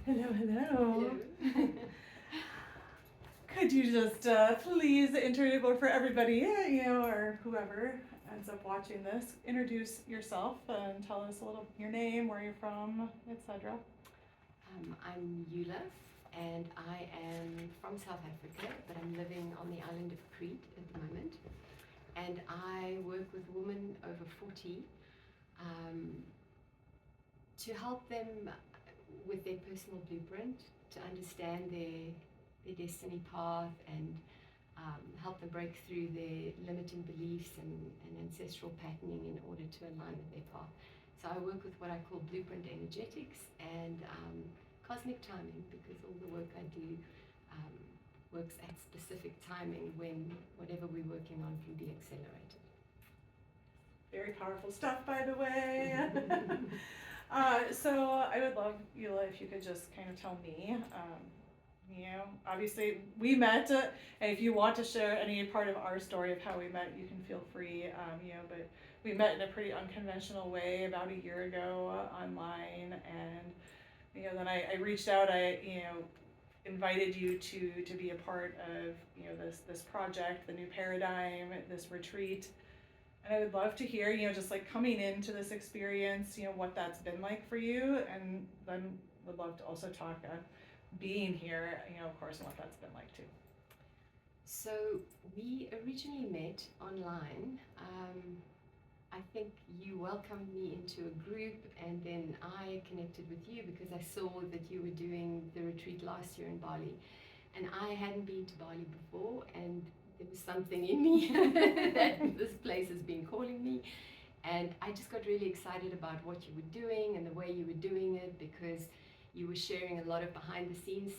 Hello, hello. Hello. Could you just please introduce, or for everybody, or whoever ends up watching this, introduce yourself and tell us a little your name, where you're from, etc. I'm Yula, and I am from South Africa, but I'm living on the island of Crete at the moment. And I work with women over 40 um, to help them with their personal blueprint, to understand their destiny path, and help them break through their limiting beliefs and ancestral patterning in order to align with their path. So I work with what I call blueprint energetics and cosmic timing, because all the work I do works at specific timing when whatever we're working on can be accelerated. Very powerful stuff, by the way. So I would love, Yula, if you could just kind of tell me, obviously we met, and if you want to share any part of our story of how we met, you can feel free, but we met in a pretty unconventional way about a year ago online, and, then I reached out, invited you to be a part of, this project, the new paradigm, this retreat. And I would love to hear, just like coming into this experience, what that's been like for you. And then would love to also talk being here, of course, and what that's been like too. So we originally met online. I think you welcomed me into a group, and then I connected with you because I saw that you were doing the retreat last year in Bali. And I hadn't been to Bali before, and there was something in me that this place has been calling me. And I just got really excited about what you were doing and the way you were doing it, because you were sharing a lot of behind the scenes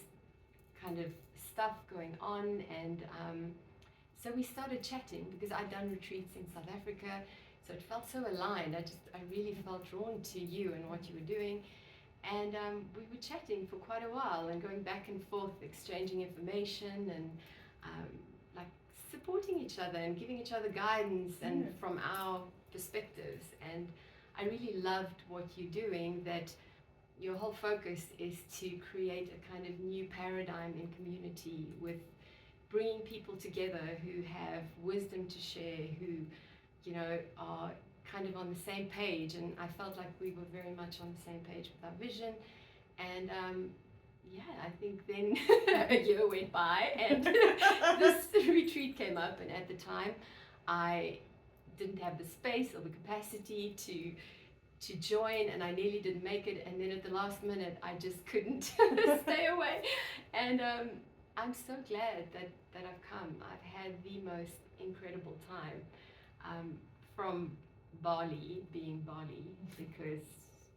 kind of stuff going on. And so we started chatting because I'd done retreats in South Africa. So it felt so aligned. I really felt drawn to you and what you were doing. And we were chatting for quite a while and going back and forth, exchanging information and like supporting each other and giving each other guidance and from our perspectives. And I really loved what you're doing, that your whole focus is to create a kind of new paradigm in community, with bringing people together who have wisdom to share, who, are kind of on the same page. And I felt like we were very much on the same page with our vision. And I think then a year went by and this retreat came up, and at the time I didn't have the space or the capacity to join, and I nearly didn't make it, and then at the last minute I just couldn't stay away. And I'm so glad that I've come. I've had the most incredible time from Bali, being Bali, because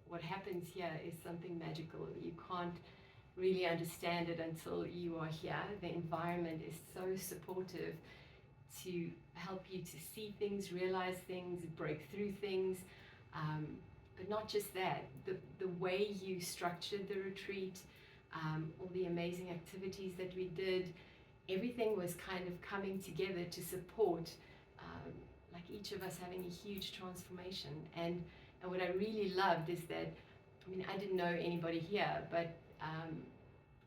what happens here is something magical. You can't really understand it until you are here. The environment is so supportive to help you to see things, realize things, break through things. But not just that, the way you structured the retreat, all the amazing activities that we did, everything was kind of coming together to support like each of us having a huge transformation. And what I really loved is that, I didn't know anybody here, but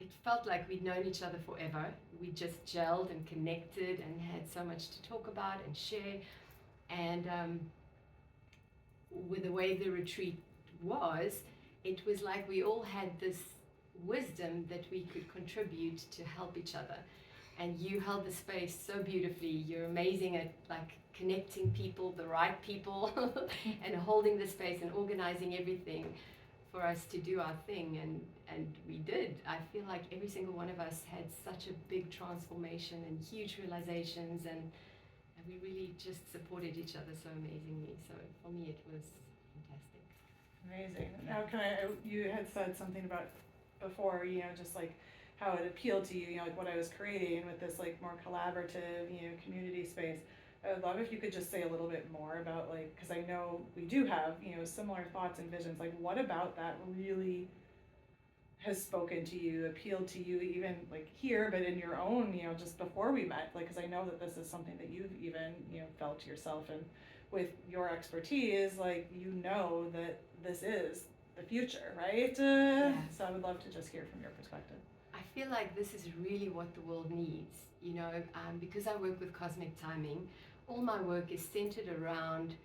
it felt like we'd known each other forever. We just gelled and connected and had so much to talk about and share. And with the way the retreat was, it was like we all had this wisdom that we could contribute to help each other. And you held the space so beautifully. You're amazing at like connecting people, the right people, and holding the space and organizing everything for us to do our thing. And we did. I feel like every single one of us had such a big transformation and huge realizations, and we really just supported each other so amazingly. So for me it was fantastic. Amazing. Now you had said something about before, just like how it appealed to you, like what I was creating with this like more collaborative, community space. I would love if you could just say a little bit more about, like, because I know we do have, similar thoughts and visions, like what about that really has spoken to you, appealed to you, even like here, but in your own, just before we met, like, because I know that this is something that you've even, felt yourself, and with your expertise, like, that this is the future, right? So I would love to just hear from your perspective. I feel like this is really what the world needs, because I work with cosmic timing. All my work is centered around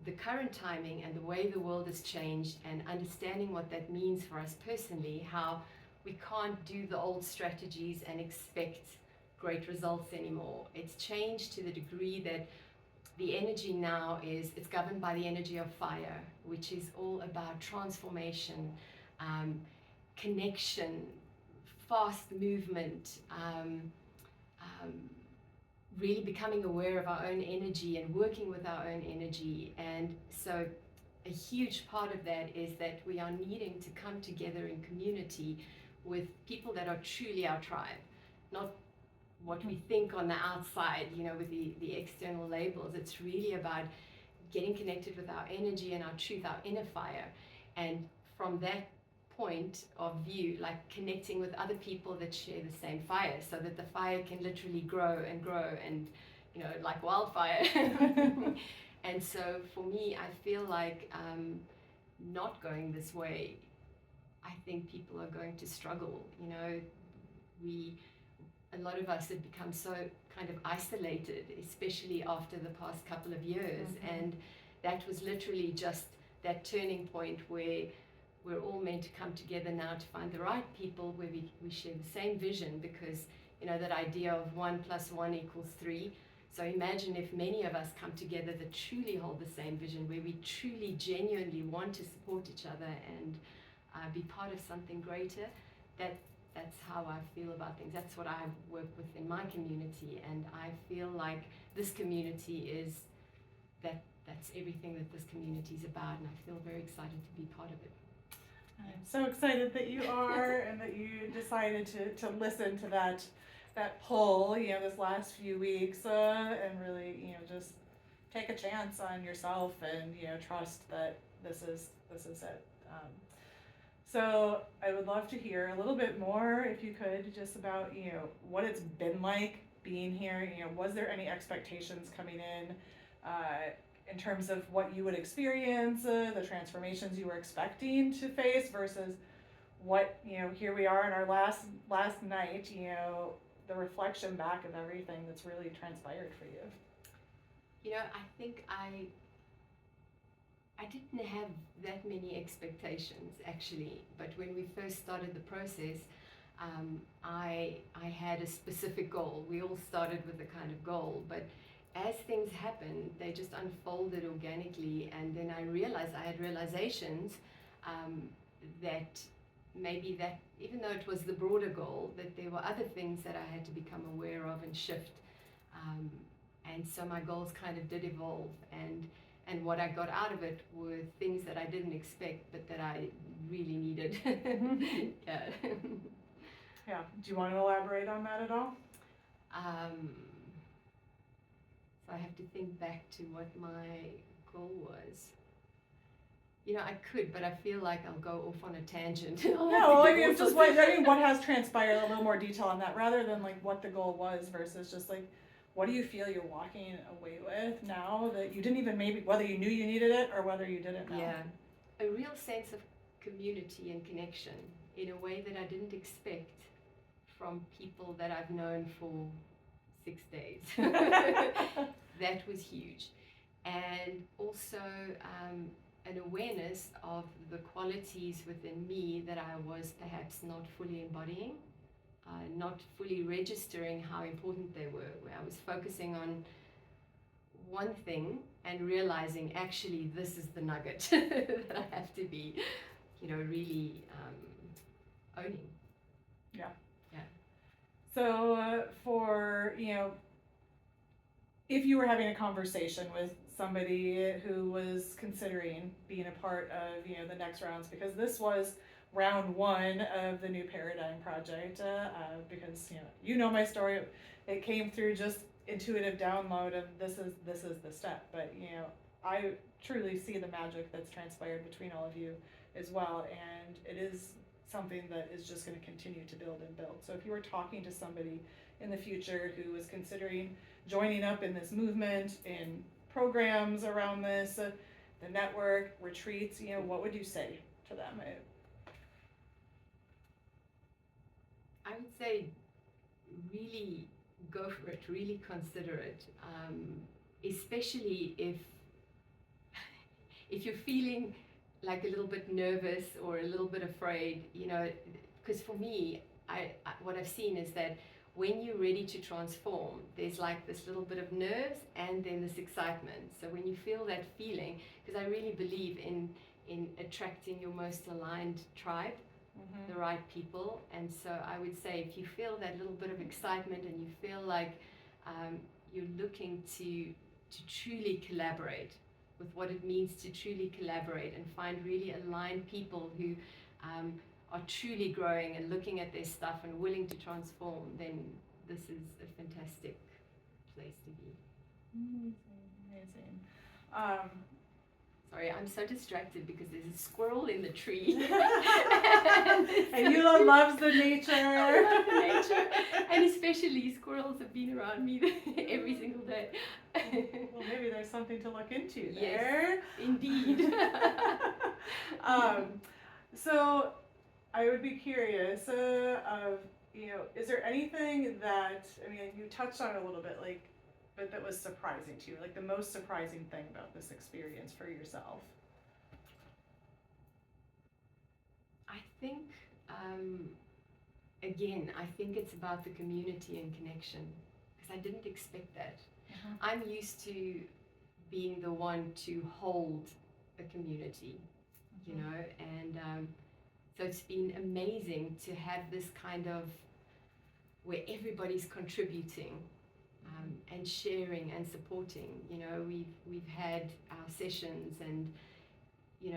the current timing and the way the world has changed, and understanding what that means for us personally, how we can't do the old strategies and expect great results anymore. It's changed to the degree that the energy now it's governed by the energy of fire, which is all about transformation, connection, fast movement, really becoming aware of our own energy and working with our own energy. And so a huge part of that is that we are needing to come together in community with people that are truly our tribe, not what we think on the outside, with the external labels. It's really about getting connected with our energy and our truth, our inner fire. And from that point of view, like connecting with other people that share the same fire, so that the fire can literally grow and grow and, like wildfire. And so for me, I feel like not going this way, I think people are going to struggle. A lot of us have become so kind of isolated, especially after the past couple of years. And that was literally just that turning point where we're all meant to come together now to find the right people, where we share the same vision, because that idea of 1 + 1 = 3. So imagine if many of us come together that truly hold the same vision, where we truly genuinely want to support each other and be part of something greater. That's how I feel about things. That's what I work with in my community, and I feel like this community that's everything that this community is about, and I feel very excited to be part of it. I'm so excited that you are and that you decided to listen to that pull, this last few weeks, and really, just take a chance on yourself and, trust that this is it. So I would love to hear a little bit more, if you could, just about, what it's been like being here. Was there any expectations coming in terms of what you would experience, the transformations you were expecting to face versus what, here we are in our last night, the reflection back of everything that's really transpired for you? I think I didn't have that many expectations, actually, but when we first started the process, I had a specific goal. We all started with a kind of goal, but as things happened, they just unfolded organically, and then I realized I had realizations that maybe that even though it was the broader goal, that there were other things that I had to become aware of and shift, and so my goals kind of did evolve, and what I got out of it were things that I didn't expect, but that I really needed. Yeah. Yeah. Do you want to elaborate on that at all? So I have to think back to what my goal was. I could, but I feel like I'll go off on a tangent. No, I mean, just what has transpired, a little more detail on that, rather than like what the goal was versus just like, what do you feel you're walking away with now that you didn't even, maybe whether you knew you needed it or whether you didn't know? Yeah, a real sense of community and connection in a way that I didn't expect from people that I've known for 6 days. That was huge. And also an awareness of the qualities within me that I was perhaps not fully embodying, not fully registering how important they were, where I was focusing on one thing and realizing actually this is the nugget that I have to be, really owning. Yeah. Yeah. So for, if you were having a conversation with somebody who was considering being a part of, the next rounds, because this was round 1 of the New Paradigm Project, because, my story, it came through just intuitive download of this is the step, but, I truly see the magic that's transpired between all of you as well, and it is something that is just going to continue to build and build. So if you were talking to somebody in the future who was considering joining up in this movement, in programs around this, the network, retreats, what would you say? to them? I would say really go for it, really consider it, especially if you're feeling like a little bit nervous or a little bit afraid, because for me, what I've seen is that when you're ready to transform, there's like this little bit of nerves and then this excitement. So when you feel that feeling, because I really believe in attracting your most aligned tribe, Mm-hmm. the right people. And so I would say if you feel that little bit of excitement and you feel like you're looking to truly collaborate with what it means to truly collaborate and find really aligned people who are truly growing and looking at their stuff and willing to transform, then this is a fantastic place to be. Amazing. Sorry, I'm so distracted because there's a squirrel in the tree. And Yula loves the nature. I love the nature. And especially squirrels have been around me every single day. Well, maybe there's something to look into there. Yes, indeed. So I would be curious is there anything that, you touched on it a little bit, but that was surprising to you, like the most surprising thing about this experience for yourself? I think, again, I think it's about the community and connection, because I didn't expect that. Uh-huh. I'm used to being the one to hold a community, and so it's been amazing to have this kind of where everybody's contributing and sharing and supporting. We've had our sessions and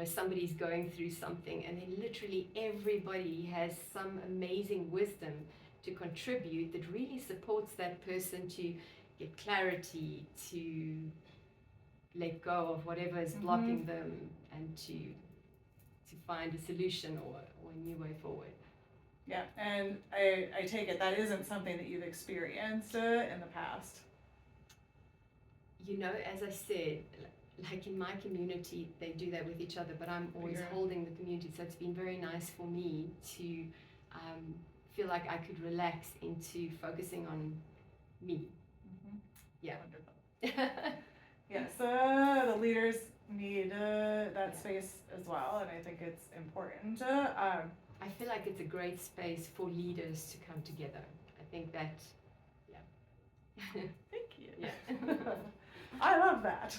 somebody's going through something, and then literally everybody has some amazing wisdom to contribute that really supports that person to get clarity, to let go of whatever is blocking them, and to find a solution or a new way forward. Yeah, and I take it that isn't something that you've experienced in the past. As I said, like in my community, they do that with each other, but I'm always holding the community. So it's been very nice for me to feel like I could relax into focusing on me. Mm-hmm. Yeah. Wonderful. Yes, the leaders need that space as well, and I think it's important. I feel like it's a great space for leaders to come together. I think that, Thank you. Yeah. I love that.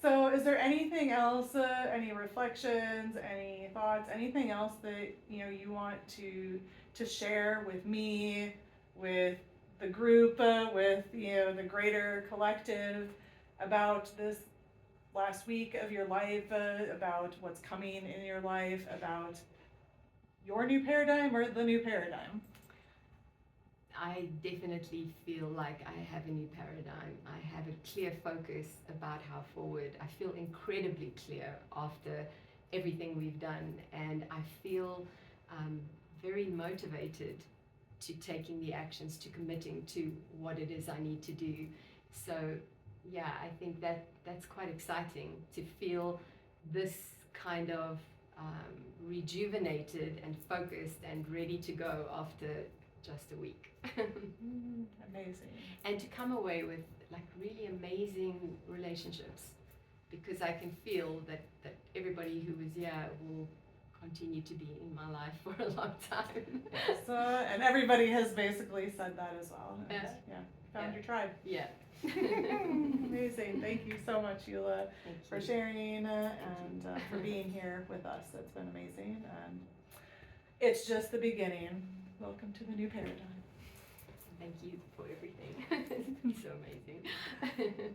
So is there anything else, any reflections, any thoughts, anything else that you want to share with me, with the group, with the greater collective about this last week of your life, about what's coming in your life, about your new paradigm or the new paradigm? I definitely feel like I have a new paradigm. I have a clear focus about how forward. I feel incredibly clear after everything we've done, and I feel very motivated to taking the actions, to committing to what it is I need to do. So yeah, I think that's quite exciting to feel this kind of rejuvenated and focused and ready to go after just a week. Amazing. And to come away with like really amazing relationships, because I can feel that everybody who was here will continue to be in my life for a long time. Yes, and everybody has basically said that as well. And, found your tribe. Yeah. Amazing. Thank you so much, Yula, for you. sharing and for being here with us. It's been amazing, and it's just the beginning. Welcome to the new paradigm. Thank you for everything. It's been so amazing.